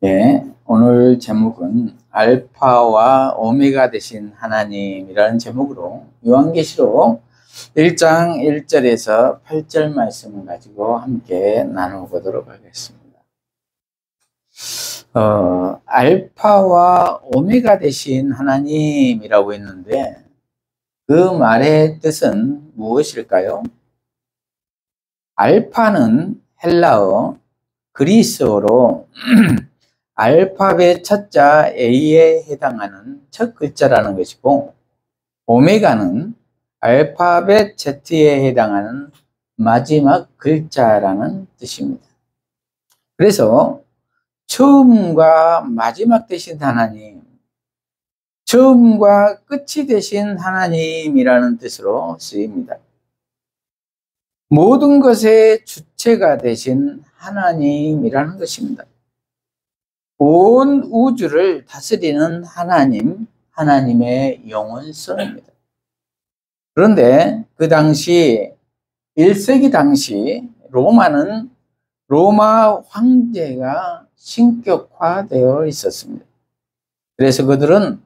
예, 오늘 제목은 알파와 오메가 되신 하나님이라는 제목으로 요한계시록 1장 1절에서 8절 말씀을 가지고 함께 나눠보도록 하겠습니다. 알파와 오메가 되신 하나님이라고 했는데 그 말의 뜻은 무엇일까요? 알파는 헬라어, 그리스어로 알파벳 첫자 A에 해당하는 첫 글자라는 것이고, 오메가는 알파벳 Z에 해당하는 마지막 글자라는 뜻입니다. 그래서 처음과 마지막 되신 하나님, 처음과 끝이 되신 하나님이라는 뜻으로 쓰입니다. 모든 것의 주체가 되신 하나님이라는 것입니다. 온 우주를 다스리는 하나님, 하나님의 영원성입니다. 그런데 그 당시 1세기 당시 로마는 로마 황제가 신격화되어 있었습니다. 그래서 그들은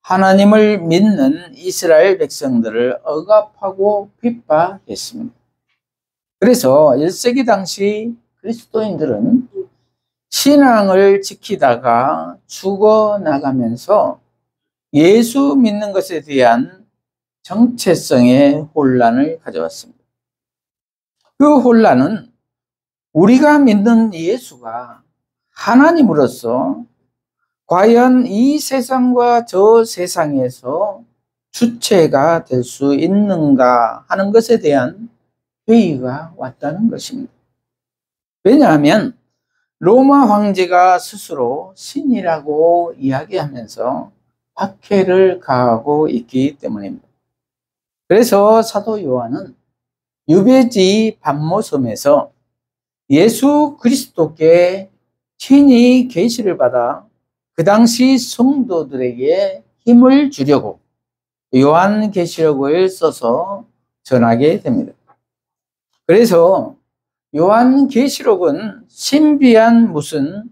하나님을 믿는 이스라엘 백성들을 억압하고 핍박했습니다. 그래서 1세기 당시 그리스도인들은 신앙을 지키다가 죽어나가면서 예수 믿는 것에 대한 정체성의 혼란을 가져왔습니다. 그 혼란은 우리가 믿는 예수가 하나님으로서 과연 이 세상과 저 세상에서 주체가 될 수 있는가 하는 것에 대한 회의가 왔다는 것입니다. 왜냐하면 로마 황제가 스스로 신이라고 이야기하면서 박해를 가하고 있기 때문입니다. 그래서 사도 요한은 유배지 pat모섬에서 예수 그리스도께 친히 계시를 받아 그 당시 성도들에게 힘을 주려고 요한계시록을 써서 전하게 됩니다. 그래서 요한계시록은 신비한 무슨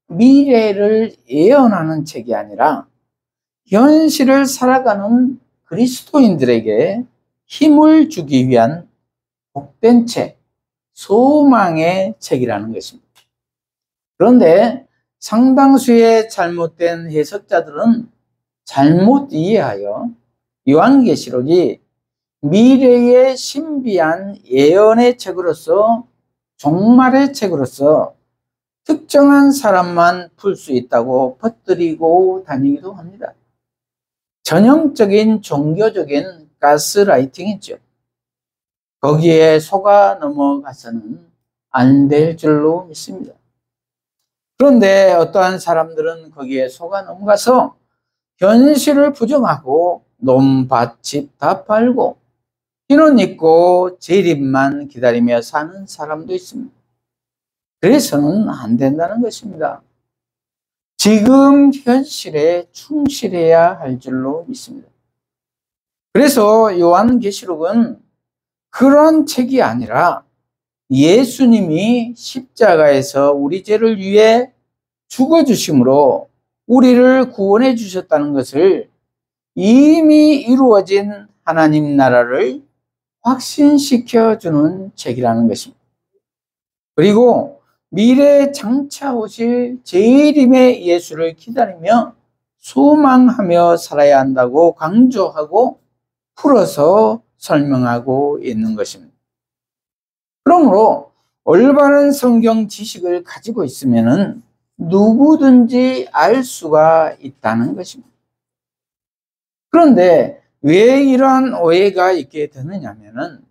미래를 예언하는 책이 아니라 현실을 살아가는 그리스도인들에게 힘을 주기 위한 복된 책, 소망의 책이라는 것입니다. 그런데 상당수의 잘못된 해석자들은 잘못 이해하여 요한계시록이 미래의 신비한 예언의 책으로서, 종말의 책으로서 특정한 사람만 풀 수 있다고 퍼뜨리고 다니기도 합니다. 전형적인 종교적인 가스라이팅이죠. 거기에 속아 넘어가서는 안 될 줄로 믿습니다. 그런데 어떠한 사람들은 거기에 속아 넘어가서 현실을 부정하고 논밭, 집 다 팔고 흰옷 입고 재림만 기다리며 사는 사람도 있습니다. 그래서는 안 된다는 것입니다. 지금 현실에 충실해야 할 줄로 믿습니다. 그래서 요한계시록은 그런 책이 아니라 예수님이 십자가에서 우리 죄를 위해 죽어주심으로 우리를 구원해 주셨다는 것을 이미 이루어진 하나님 나라를 확신시켜주는 책이라는 것입니다. 그리고 미래에 장차 오실 재림의 예수를 기다리며 소망하며 살아야 한다고 강조하고 풀어서 설명하고 있는 것입니다. 그러므로 올바른 성경 지식을 가지고 있으면 누구든지 알 수가 있다는 것입니다. 그런데 왜 이러한 오해가 있게 되느냐면은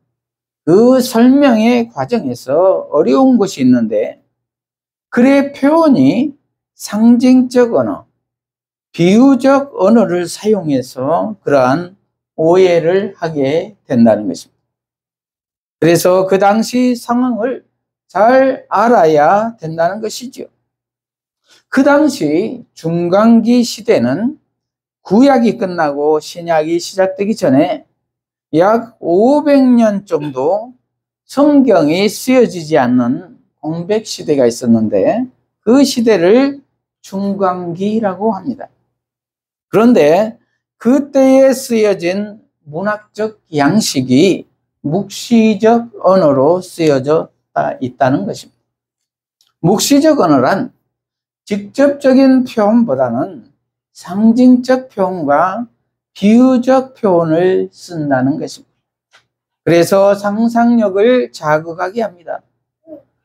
그 설명의 과정에서 어려운 것이 있는데 글의 표현이 상징적 언어, 비유적 언어를 사용해서 그러한 오해를 하게 된다는 것입니다. 그래서 그 당시 상황을 잘 알아야 된다는 것이죠. 그 당시 중간기 시대는 구약이 끝나고 신약이 시작되기 전에 약 500년 정도 성경이 쓰여지지 않는 공백 시대가 있었는데 그 시대를 중광기라고 합니다. 그런데 그때에 쓰여진 문학적 양식이 묵시적 언어로 쓰여져 있다는 것입니다. 묵시적 언어란 직접적인 표현보다는 상징적 표현과 비유적 표현을 쓴다는 것입니다. 그래서 상상력을 자극하게 합니다.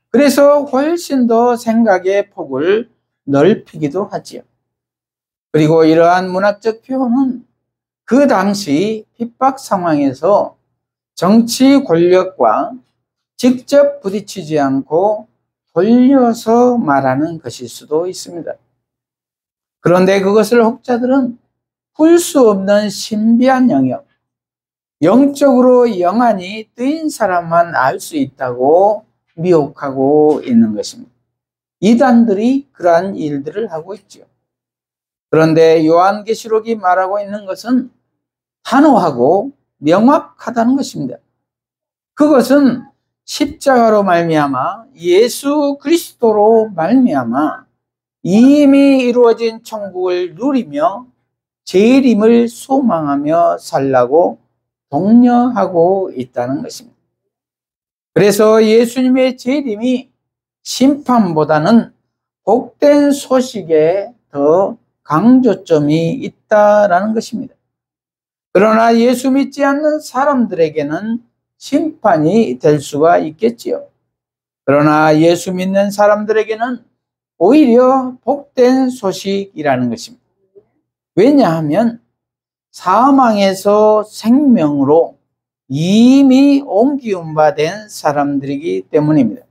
그래서 훨씬 더 생각의 폭을 넓히기도 하지요. 그리고 이러한 문학적 표현은 그 당시 핍박 상황에서 정치 권력과 직접 부딪히지 않고 돌려서 말하는 것일 수도 있습니다. 그런데 그것을 혹자들은 풀 수 없는 신비한 영역, 영적으로 영안이 뜨인 사람만 알 수 있다고 미혹하고 있는 것입니다. 이단들이 그러한 일들을 하고 있죠. 그런데 요한계시록이 말하고 있는 것은 단호하고 명확하다는 것입니다. 그것은 십자가로 말미암아 예수 그리스도로 말미암아 이미 이루어진 천국을 누리며 재림을 소망하며 살라고 독려하고 있다는 것입니다. 그래서 예수님의 재림이 심판보다는 복된 소식에 더 강조점이 있다라는 것입니다. 그러나 예수 믿지 않는 사람들에게는 심판이 될 수가 있겠지요. 그러나 예수 믿는 사람들에게는 오히려 복된 소식이라는 것입니다. 왜냐하면 사망에서 생명으로 이미 옮기운 바 된 사람들이기 때문입니다.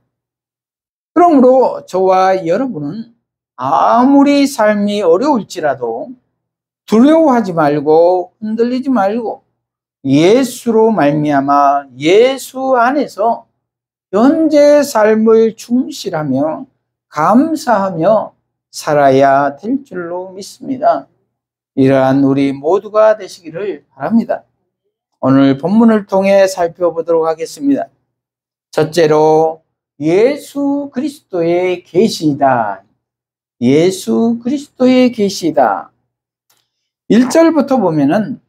그러므로 저와 여러분은 아무리 삶이 어려울지라도 두려워하지 말고 흔들리지 말고 예수로 말미암아 예수 안에서 현재 삶을 충실하며 감사하며 살아야 될 줄로 믿습니다. 이러한 우리 모두가 되시기를 바랍니다. 오늘 본문을 통해 살펴보도록 하겠습니다. 첫째로 예수 그리스도의 계시다. 예수 그리스도의 계시다. 1절부터 보면은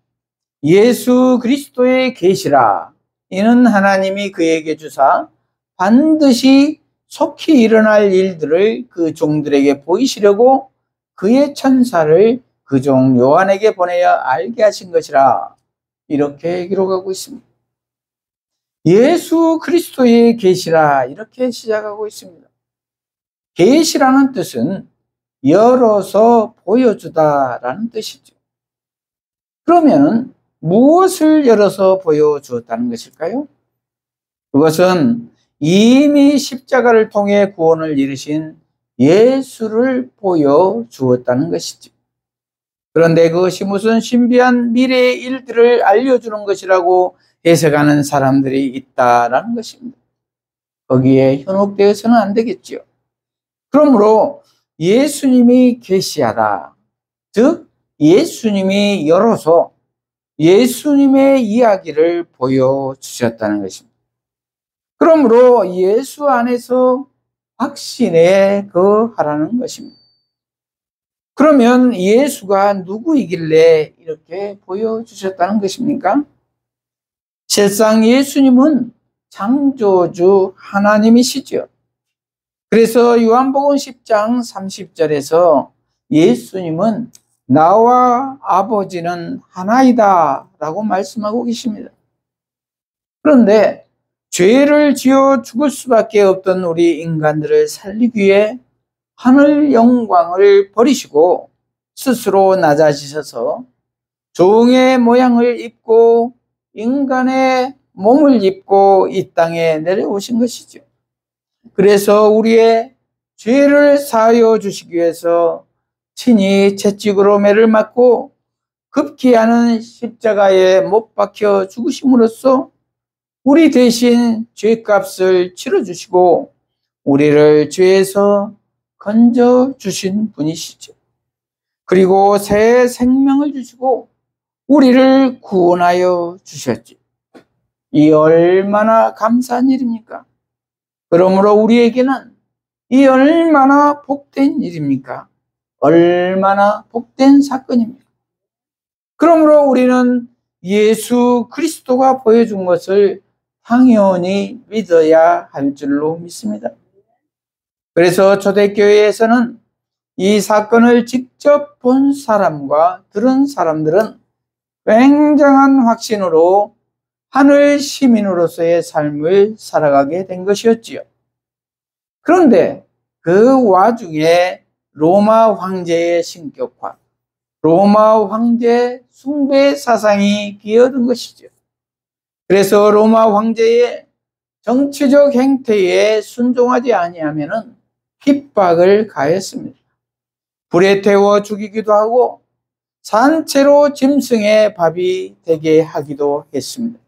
예수 그리스도의 계시라. 이는 하나님이 그에게 주사 반드시 속히 일어날 일들을 그 종들에게 보이시려고 그의 천사를 그 종 요한에게 보내어 알게 하신 것이라. 이렇게 기록하고 있습니다. 예수 그리스도의 계시라 이렇게 시작하고 있습니다. 계시라는 뜻은 열어서 보여주다라는 뜻이죠. 그러면 무엇을 열어서 보여주었다는 것일까요? 그것은 이미 십자가를 통해 구원을 이루신 예수를 보여주었다는 것이죠. 그런데 그것이 무슨 신비한 미래의 일들을 알려주는 것이라고 해석하는 사람들이 있다라는 것입니다. 거기에 현혹되어서는 안 되겠죠. 그러므로 예수님이 계시하다, 즉 예수님이 열어서 예수님의 이야기를 보여주셨다는 것입니다. 그러므로 예수 안에서 확신에 거하라는 것입니다. 그러면 예수가 누구이길래 이렇게 보여주셨다는 것입니까? 실상 예수님은 창조주 하나님이시죠. 그래서 요한복음 10장 30절에서 예수님은 나와 아버지는 하나이다 라고 말씀하고 계십니다. 그런데 죄를 지어 죽을 수밖에 없던 우리 인간들을 살리기 위해 하늘 영광을 버리시고 스스로 낮아지셔서 종의 모양을 입고 인간의 몸을 입고 이 땅에 내려오신 것이죠. 그래서 우리의 죄를 사하여 주시기 위해서 친히 채찍으로 매를 맞고 급기야는 십자가에 못 박혀 죽으심으로써 우리 대신 죄값을 치러주시고 우리를 죄에서 건져주신 분이시죠. 그리고 새 생명을 주시고 우리를 구원하여 주셨죠. 이 얼마나 감사한 일입니까? 그러므로 우리에게는 이 얼마나 복된 일입니까? 얼마나 복된 사건입니까? 그러므로 우리는 예수 그리스도가 보여준 것을 당연히 믿어야 할 줄로 믿습니다. 그래서 초대교회에서는 이 사건을 직접 본 사람과 들은 사람들은 굉장한 확신으로 하늘 시민으로서의 삶을 살아가게 된 것이었지요. 그런데 그 와중에 로마 황제의 신격화, 로마 황제 숭배 사상이 기어든 것이죠. 그래서 로마 황제의 정치적 행태에 순종하지 아니하면은 핍박을 가했습니다. 불에 태워 죽이기도 하고 산채로 짐승의 밥이 되게 하기도 했습니다.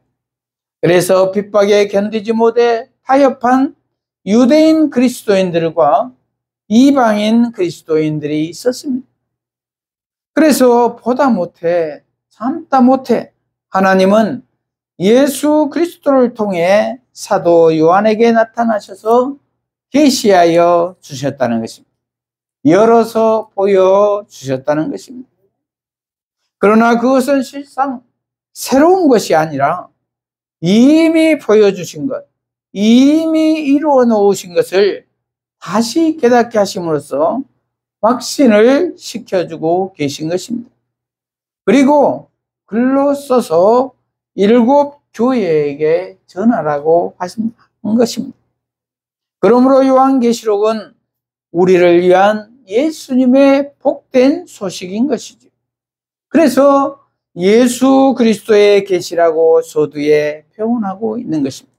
그래서 핍박에 견디지 못해 타협한 유대인 그리스도인들과 이방인 그리스도인들이 있었습니다. 그래서 보다 못해 참다 못해 하나님은 예수 그리스도를 통해 사도 요한에게 나타나셔서 계시하여 주셨다는 것입니다. 열어서 보여주셨다는 것입니다. 그러나 그것은 실상 새로운 것이 아니라 이미 보여주신 것, 이미 이루어 놓으신 것을 다시 깨닫게 하심으로써 확신을 시켜주고 계신 것입니다. 그리고 글로 써서 7 교회에게 전하라고 하신 것입니다. 그러므로 요한계시록은 우리를 위한 예수님의 복된 소식인 것이죠. 그래서 예수 그리스도의 계시라고 서두에 표현하고 있는 것입니다.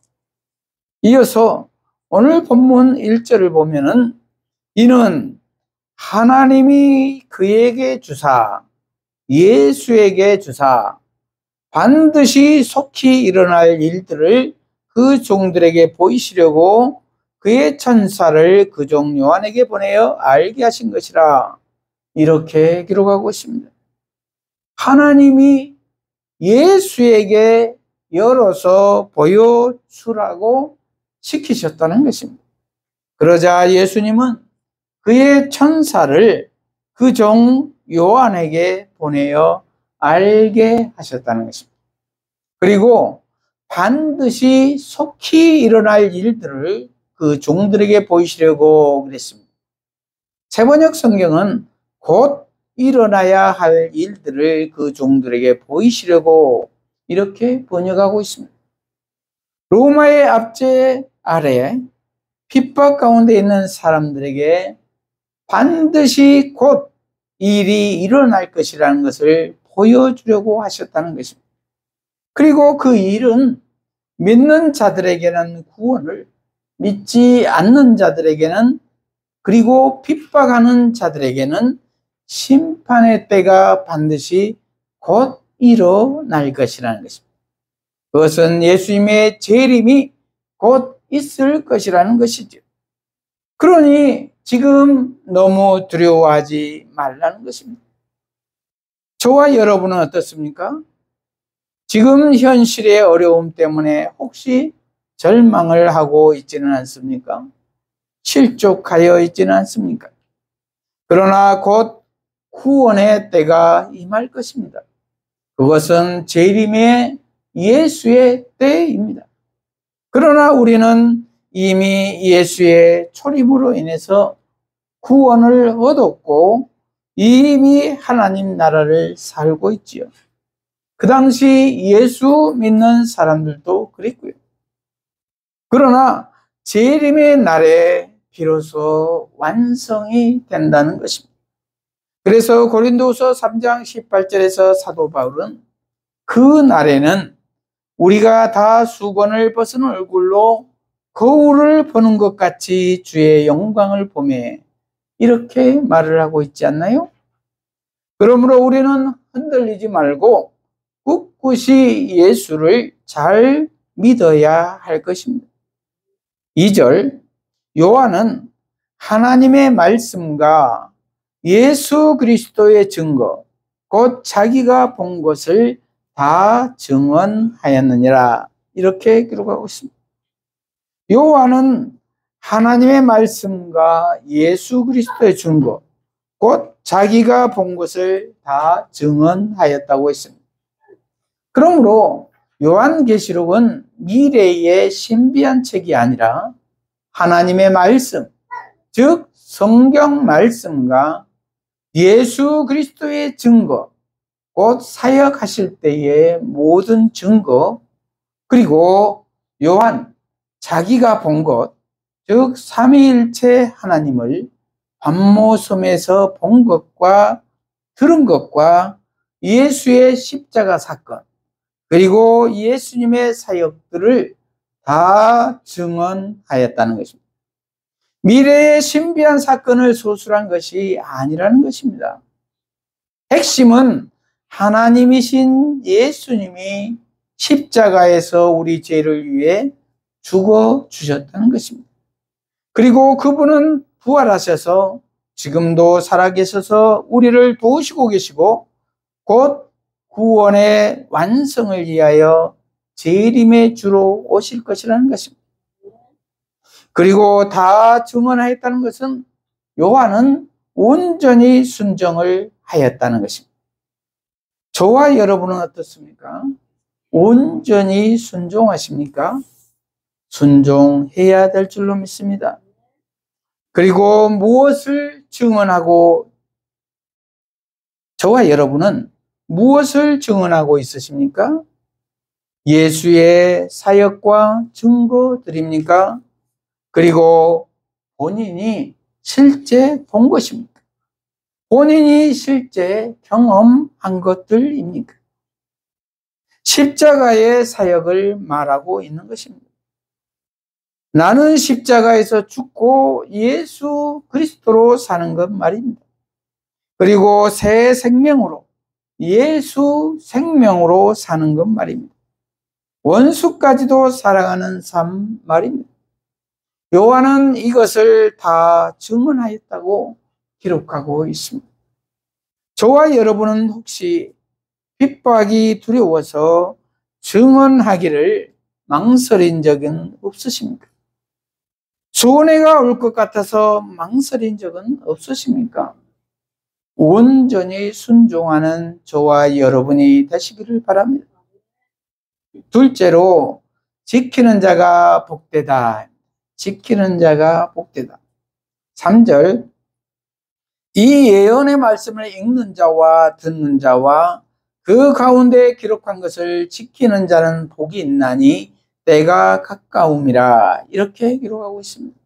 이어서 오늘 본문 1절을 보면은 이는 하나님이 그에게 주사 예수에게 주사 반드시 속히 일어날 일들을 그 종들에게 보이시려고 그의 천사를 그 종 요한에게 보내어 알게 하신 것이라 이렇게 기록하고 있습니다. 하나님이 예수에게 열어서 보여주라고 시키셨다는 것입니다. 그러자 예수님은 그의 천사를 그 종 요한에게 보내어 알게 하셨다는 것입니다. 그리고 반드시 속히 일어날 일들을 그 종들에게 보이시려고 그랬습니다. 세번역 성경은 곧 일어나야 할 일들을 그 종들에게 보이시려고 이렇게 번역하고 있습니다. 로마의 압제 아래 핍박 가운데 있는 사람들에게 반드시 곧 일이 일어날 것이라는 것을 보여주려고 하셨다는 것입니다. 그리고 그 일은 믿는 자들에게는 구원을, 믿지 않는 자들에게는, 그리고 핍박하는 자들에게는 심판의 때가 반드시 곧 일어날 것이라는 것입니다. 그것은 예수님의 재림이 곧 있을 것이라는 것이죠. 그러니 지금 너무 두려워하지 말라는 것입니다. 저와 여러분은 어떻습니까? 지금 현실의 어려움 때문에 혹시 절망을 하고 있지는 않습니까? 실족하여 있지는 않습니까? 그러나 곧 구원의 때가 임할 것입니다. 그것은 재림의 예수의 때입니다. 그러나 우리는 이미 예수의 초림으로 인해서 구원을 얻었고 이미 하나님 나라를 살고 있지요. 그 당시 예수 믿는 사람들도 그랬고요. 그러나 재림의 날에 비로소 완성이 된다는 것입니다. 그래서 고린도후서 3장 18절에서 사도 바울은 그 날에는 우리가 다 수건을 벗은 얼굴로 거울을 보는 것 같이 주의 영광을 보매 이렇게 말을 하고 있지 않나요? 그러므로 우리는 흔들리지 말고 꿋꿋이 예수를 잘 믿어야 할 것입니다. 2절, 요한은 하나님의 말씀과 예수 그리스도의 증거, 곧 자기가 본 것을 다 증언하였느니라 이렇게 기록하고 있습니다. 요한은 하나님의 말씀과 예수 그리스도의 증거, 곧 자기가 본 것을 다 증언하였다고 했습니다. 그러므로 요한계시록은 미래의 신비한 책이 아니라 하나님의 말씀, 즉 성경 말씀과 예수 그리스도의 증거, 곧 사역하실 때의 모든 증거, 그리고 요한 자기가 본 것, 즉 삼위일체 하나님을 반모섬에서 본 것과 들은 것과 예수의 십자가 사건, 그리고 예수님의 사역들을 다 증언하였다는 것입니다. 미래의 신비한 사건을 소술한 것이 아니라는 것입니다. 핵심은 하나님이신 예수님이 십자가에서 우리 죄를 위해 죽어 주셨다는 것입니다. 그리고 그분은 부활하셔서 지금도 살아계셔서 우리를 도우시고 계시고 곧 구원의 완성을 위하여 재림의 주로 오실 것이라는 것입니다. 그리고 다 증언하였다는 것은 요한은 온전히 순종을 하였다는 것입니다. 저와 여러분은 어떻습니까? 온전히 순종하십니까? 순종해야 될 줄로 믿습니다. 그리고 무엇을 증언하고, 저와 여러분은 무엇을 증언하고 있으십니까? 예수의 사역과 증거들입니까? 그리고 본인이 실제 본 것입니까? 본인이 실제 경험한 것들입니까? 십자가의 사역을 말하고 있는 것입니다. 나는 십자가에서 죽고 예수 그리스도로 사는 것 말입니다. 그리고 새 생명으로, 예수 생명으로 사는 것 말입니다. 원수까지도 사랑하는 삶 말입니다. 요한은 이것을 다 증언하였다고 기록하고 있습니다. 저와 여러분은 혹시 핍박이 두려워서 증언하기를 망설인 적은 없으십니까? 손해가 올 것 같아서 망설인 적은 없으십니까? 온전히 순종하는 저와 여러분이 되시기를 바랍니다. 둘째로, 지키는 자가 복되다. 지키는 자가 복되다. 3절, 이 예언의 말씀을 읽는 자와 듣는 자와 그 가운데 기록한 것을 지키는 자는 복이 있나니 때가 가까움이라. 이렇게 기록하고 있습니다.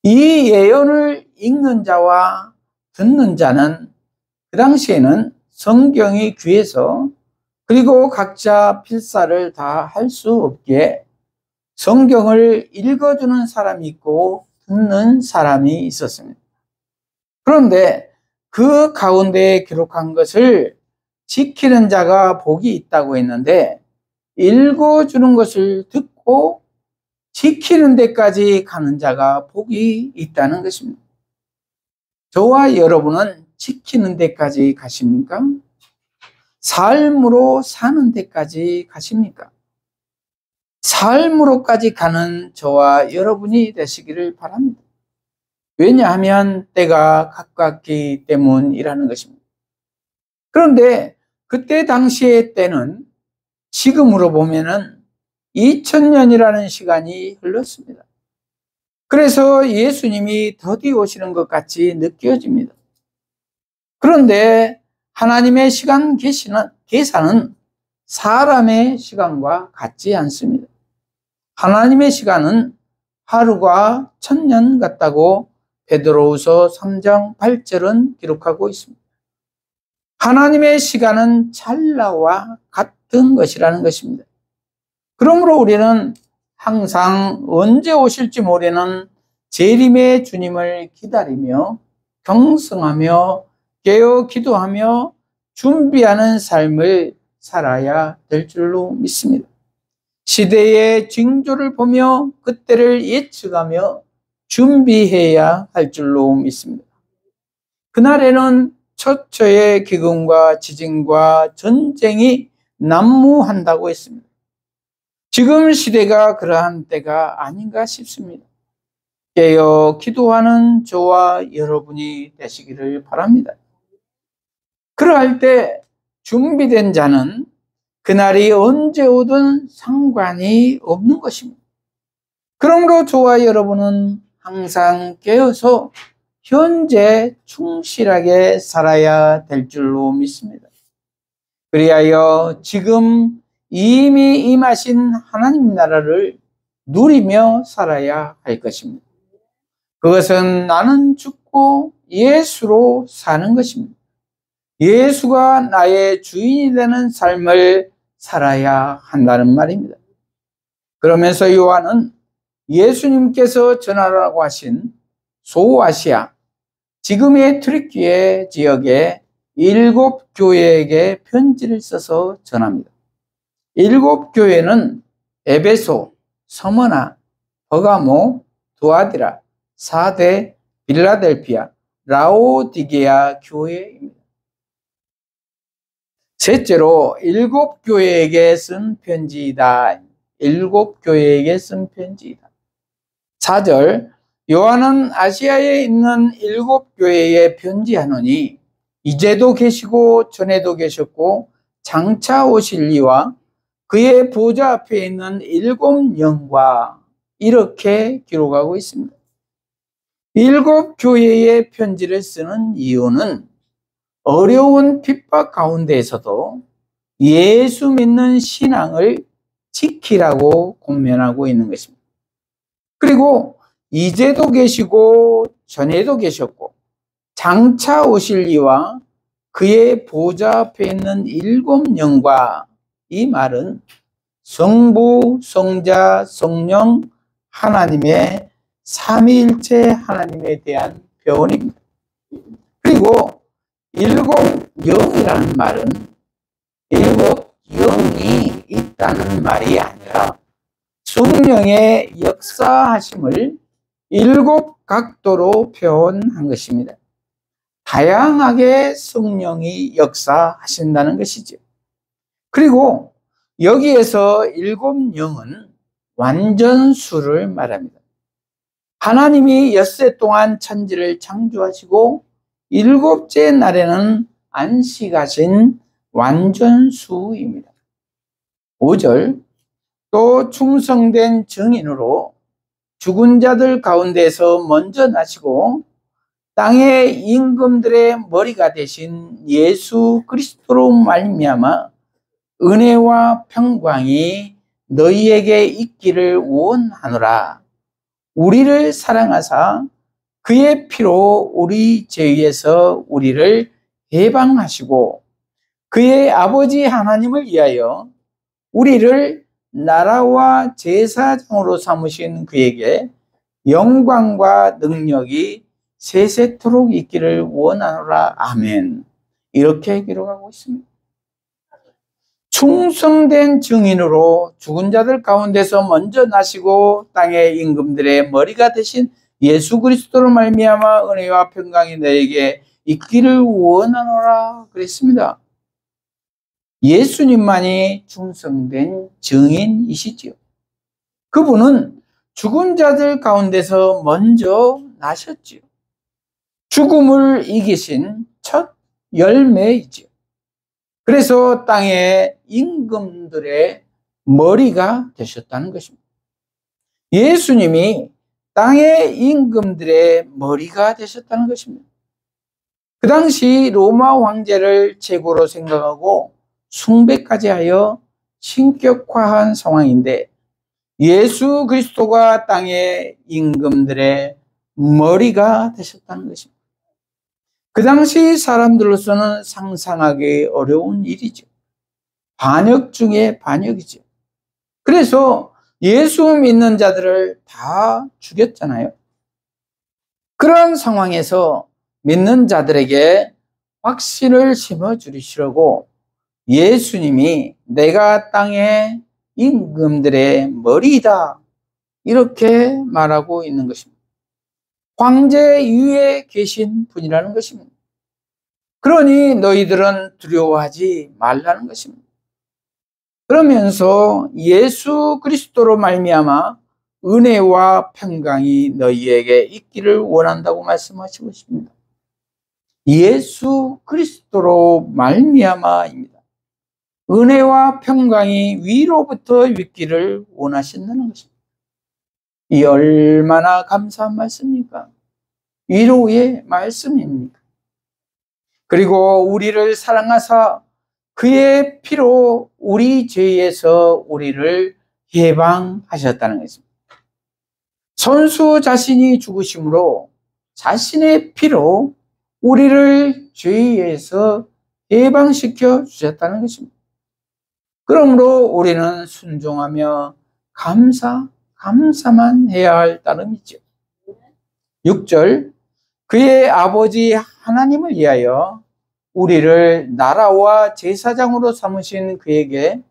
이 예언을 읽는 자와 듣는 자는 그 당시에는 성경이 귀해서, 그리고 각자 필사를 다 할 수 없기에 성경을 읽어주는 사람이 있고 듣는 사람이 있었습니다. 그런데 그 가운데 기록한 것을 지키는 자가 복이 있다고 했는데, 읽어주는 것을 듣고 지키는 데까지 가는 자가 복이 있다는 것입니다. 저와 여러분은 지키는 데까지 가십니까? 삶으로 사는 데까지 가십니까? 삶으로까지 가는 저와 여러분이 되시기를 바랍니다. 왜냐하면 때가 가깝기 때문이라는 것입니다. 그런데 그때 당시의 때는 지금으로 보면은 2000년이라는 시간이 흘렀습니다. 그래서 예수님이 더디 오시는 것 같이 느껴집니다. 그런데 하나님의 시간 계산은 사람의 시간과 같지 않습니다. 하나님의 시간은 하루가 1000년 같다고 베드로후서 3장 8절은 기록하고 있습니다. 하나님의 시간은 찰나와 같은 것이라는 것입니다. 그러므로 우리는 항상 언제 오실지 모르는 재림의 주님을 기다리며 경성하며 깨어 기도하며 준비하는 삶을 살아야 될 줄로 믿습니다. 시대의 징조를 보며 그때를 예측하며 준비해야 할 줄로 믿습니다. 그날에는 처처의 기근과 지진과 전쟁이 난무한다고 했습니다. 지금 시대가 그러한 때가 아닌가 싶습니다. 깨어 기도하는 저와 여러분이 되시기를 바랍니다. 그러할 때 준비된 자는 그날이 언제 오든 상관이 없는 것입니다. 그러므로 저와 여러분은 항상 깨어서 현재 충실하게 살아야 될 줄로 믿습니다. 그리하여 지금 이미 임하신 하나님 나라를 누리며 살아야 할 것입니다. 그것은 나는 죽고 예수로 사는 것입니다. 예수가 나의 주인이 되는 삶을 살아야 한다는 말입니다. 그러면서 요한은 예수님께서 전하라고 하신 소아시아, 지금의 트리키에 지역의 7 교회에게 편지를 써서 전합니다. 7 교회는 에베소, 서머나, 버가모, 두아디라, 사데, 빌라델피아, 라오디게아 교회입니다. 셋째로 7 교회에게 쓴 편지이다. 7 교회에게 쓴 편지이다. 4절, 요한은 아시아에 있는 7 교회에 편지하노니 이제도 계시고 전에도 계셨고 장차 오실 이와 그의 보좌 앞에 있는 7 영과 이렇게 기록하고 있습니다. 7 교회에 편지를 쓰는 이유는 어려운 핍박 가운데에서도 예수 믿는 신앙을 지키라고 권면하고 있는 것입니다. 그리고 이제도 계시고 전에도 계셨고 장차 오실 이와 그의 보좌 앞에 있는 7 영과, 이 말은 성부, 성자, 성령 하나님의 삼위일체 하나님에 대한 표현입니다. 그리고 7 영이라는 말은 7 영이 있다는 말이 아니라 성령의 역사하심을 7 각도로 표현한 것입니다. 다양하게 성령이 역사하신다는 것이죠. 그리고 여기에서 7 영은 완전수를 말합니다. 하나님이 엿새 동안 천지를 창조하시고 7째 날에는 안식하신 완전수입니다. 5절, 또 충성된 증인으로 죽은 자들 가운데서 먼저 나시고 땅의 임금들의 머리가 되신 예수 그리스도로 말미암아 은혜와 평강이 너희에게 있기를 원하노라. 우리를 사랑하사 그의 피로 우리 죄에서 우리를 해방하시고 그의 아버지 하나님을 위하여 우리를 나라와 제사장으로 삼으신 그에게 영광과 능력이 세세토록 있기를 원하노라. 아멘. 이렇게 기록하고 있습니다. 충성된 증인으로 죽은 자들 가운데서 먼저 나시고 땅의 임금들의 머리가 되신 예수 그리스도로 말미암아 은혜와 평강이 너에게 있기를 원하노라 그랬습니다. 예수님만이 충성된 증인이시지요. 그분은 죽은 자들 가운데서 먼저 나셨지요. 죽음을 이기신 첫 열매이지요. 그래서 땅의 임금들의 머리가 되셨다는 것입니다. 예수님이 땅의 임금들의 머리가 되셨다는 것입니다. 그 당시 로마 황제를 최고로 생각하고 숭배까지 하여 신격화한 상황인데 예수 그리스도가 땅의 임금들의 머리가 되셨다는 것입니다. 그 당시 사람들로서는 상상하기 어려운 일이죠. 반역 중에 반역이죠. 그래서 예수 믿는 자들을 다 죽였잖아요. 그런 상황에서 믿는 자들에게 확신을 심어주시려고 예수님이 내가 땅의 임금들의 머리이다 이렇게 말하고 있는 것입니다. 황제 위에 계신 분이라는 것입니다. 그러니 너희들은 두려워하지 말라는 것입니다. 그러면서 예수 그리스도로 말미암아 은혜와 평강이 너희에게 있기를 원한다고 말씀하시고 있습니다. 예수 그리스도로 말미암아입니다. 은혜와 평강이 위로부터 있기를 원하신다는 것입니다. 이 얼마나 감사한 말씀입니까? 위로의 말씀입니까? 그리고 우리를 사랑하사 그의 피로 우리 죄에서 우리를 해방하셨다는 것입니다. 선수 자신이 죽으심으로 자신의 피로 우리를 죄에서 해방시켜 주셨다는 것입니다. 그러므로 우리는 순종하며 감사만 해야 할 따름이죠. 6절, 그의 아버지 하나님을 위하여 우리를 나라와 제사장으로 삼으신 그에게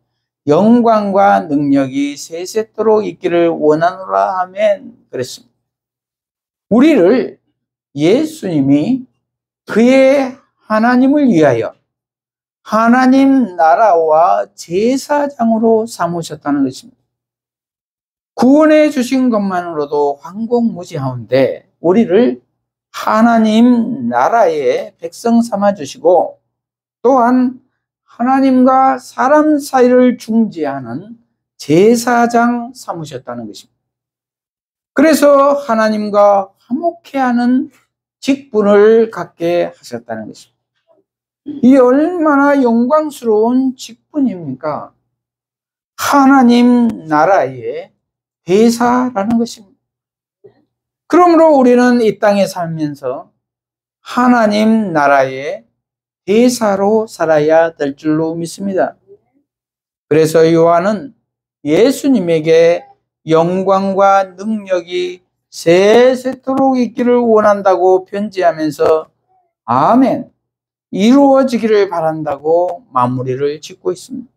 영광과 능력이 세세토록 있기를 원하노라 하면 그랬습니다. 우리를 예수님이 그의 하나님을 위하여 하나님 나라와 제사장으로 삼으셨다는 것입니다. 구원해 주신 것만으로도 황공무지하온데 우리를 하나님 나라의 백성 삼아 주시고 또한 하나님과 사람 사이를 중재하는 제사장 삼으셨다는 것입니다. 그래서 하나님과 화목해하는 직분을 갖게 하셨다는 것입니다. 이 얼마나 영광스러운 직분입니까? 하나님 나라의 대사라는 것입니다. 그러므로 우리는 이 땅에 살면서 하나님 나라의 대사로 살아야 될 줄로 믿습니다. 그래서 요한은 예수님에게 영광과 능력이 세세토록 있기를 원한다고 편지하면서 아멘, 이루어지기를 바란다고 마무리를 짓고 있습니다.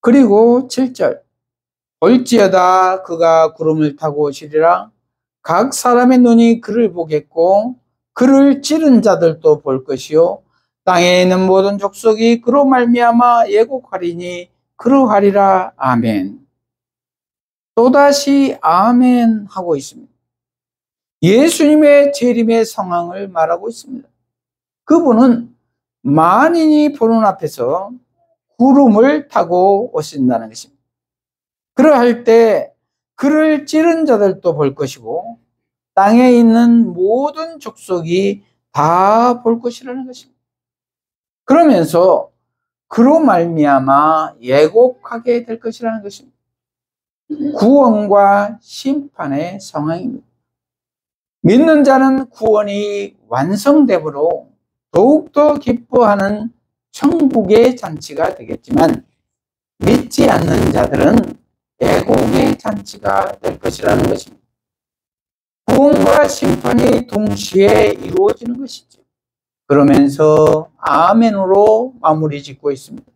그리고 7절, 볼지어다 그가 구름을 타고 오시리라. 각 사람의 눈이 그를 보겠고 그를 찌른 자들도 볼 것이요 땅에 있는 모든 족속이 그로 말미암아 예곡하리니 그러하리라. 아멘. 또다시 아멘 하고 있습니다. 예수님의 재림의 상황을 말하고 있습니다. 그분은 만인이 보는 앞에서 구름을 타고 오신다는 것입니다. 그러할 때 그를 찌른 자들도 볼 것이고 땅에 있는 모든 족속이 다 볼 것이라는 것입니다. 그러면서 그로 말미암아 예곡하게 될 것이라는 것입니다. 구원과 심판의 상황입니다. 믿는 자는 구원이 완성되므로 더욱더 기뻐하는 천국의 잔치가 되겠지만 믿지 않는 자들은 애곡의 잔치가 될 것이라는 것입니다. 구원과 심판이 동시에 이루어지는 것이죠. 그러면서 아멘으로 마무리 짓고 있습니다.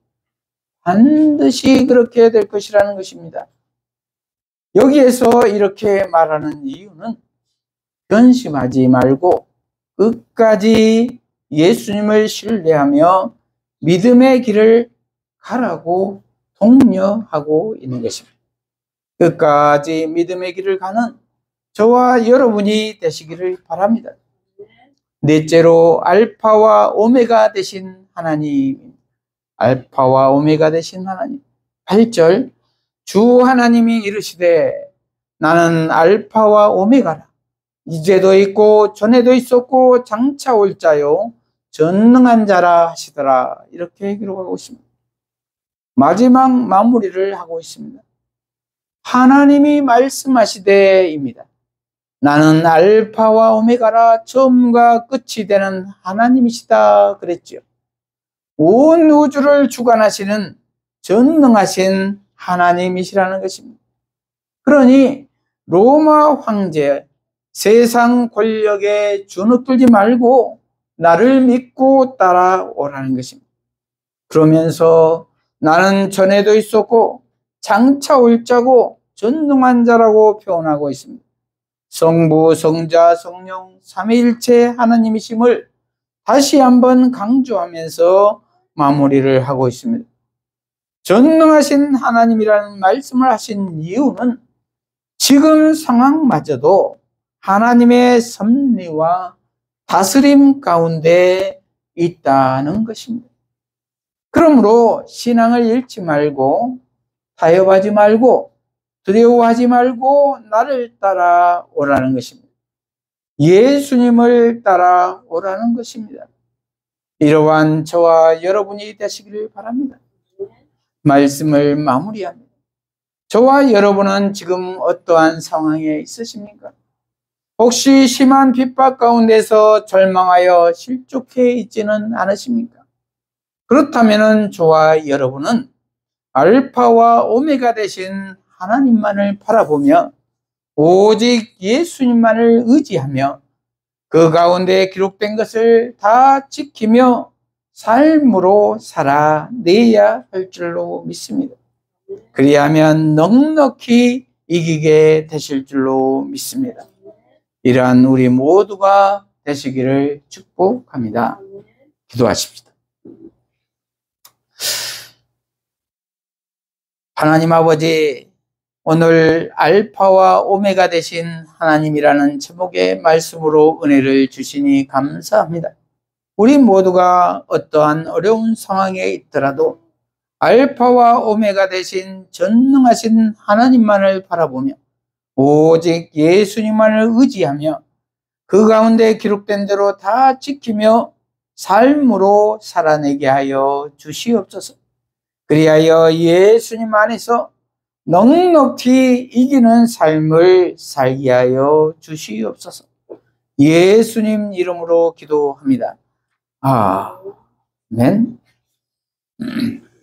반드시 그렇게 될 것이라는 것입니다. 여기에서 이렇게 말하는 이유는 변심하지 말고 끝까지 예수님을 신뢰하며 믿음의 길을 가라고 독려하고 있는 것입니다. 끝까지 믿음의 길을 가는 저와 여러분이 되시기를 바랍니다. 넷째로 알파와 오메가 되신 하나님, 알파와 오메가 되신 하나님. 8절, 주 하나님이 이르시되 나는 알파와 오메가라. 이제도 있고 전에도 있었고 장차 올 자요 전능한 자라 하시더라. 이렇게 기록하고 있습니다. 마지막 마무리를 하고 있습니다. 하나님이 말씀하시되입니다. 나는 알파와 오메가라, 처음과 끝이 되는 하나님이시다 그랬죠. 온 우주를 주관하시는 전능하신 하나님이시라는 것입니다. 그러니 로마 황제, 세상 권력에 주눅들지 말고 나를 믿고 따라오라는 것입니다. 그러면서 나는 전에도 있었고 장차 올 자고 전능한 자라고 표현하고 있습니다. 성부, 성자, 성령 삼위일체 하나님이심을 다시 한번 강조하면서 마무리를 하고 있습니다. 전능하신 하나님이라는 말씀을 하신 이유는 지금 상황마저도 하나님의 섭리와 다스림 가운데 있다는 것입니다. 그러므로 신앙을 잃지 말고 타협하지 말고 두려워하지 말고 나를 따라오라는 것입니다. 예수님을 따라오라는 것입니다. 이러한 저와 여러분이 되시기를 바랍니다. 말씀을 마무리합니다. 저와 여러분은 지금 어떠한 상황에 있으십니까? 혹시 심한 핍박 가운데서 절망하여 실족해 있지는 않으십니까? 그렇다면 저와 여러분은 알파와 오메가 되신 하나님만을 바라보며 오직 예수님만을 의지하며 그 가운데 기록된 것을 다 지키며 삶으로 살아내야 할 줄로 믿습니다. 그리하면 넉넉히 이기게 되실 줄로 믿습니다. 이러한 우리 모두가 되시기를 축복합니다. 기도하십시다. 하나님 아버지, 오늘 알파와 오메가 되신 하나님이라는 제목의 말씀으로 은혜를 주시니 감사합니다. 우리 모두가 어떠한 어려운 상황에 있더라도 알파와 오메가 되신 전능하신 하나님만을 바라보며 오직 예수님만을 의지하며 그 가운데 기록된 대로 다 지키며 삶으로 살아내게 하여 주시옵소서. 그리하여 예수님 안에서 넉넉히 이기는 삶을 살게 하여 주시옵소서. 예수님 이름으로 기도합니다. 아멘.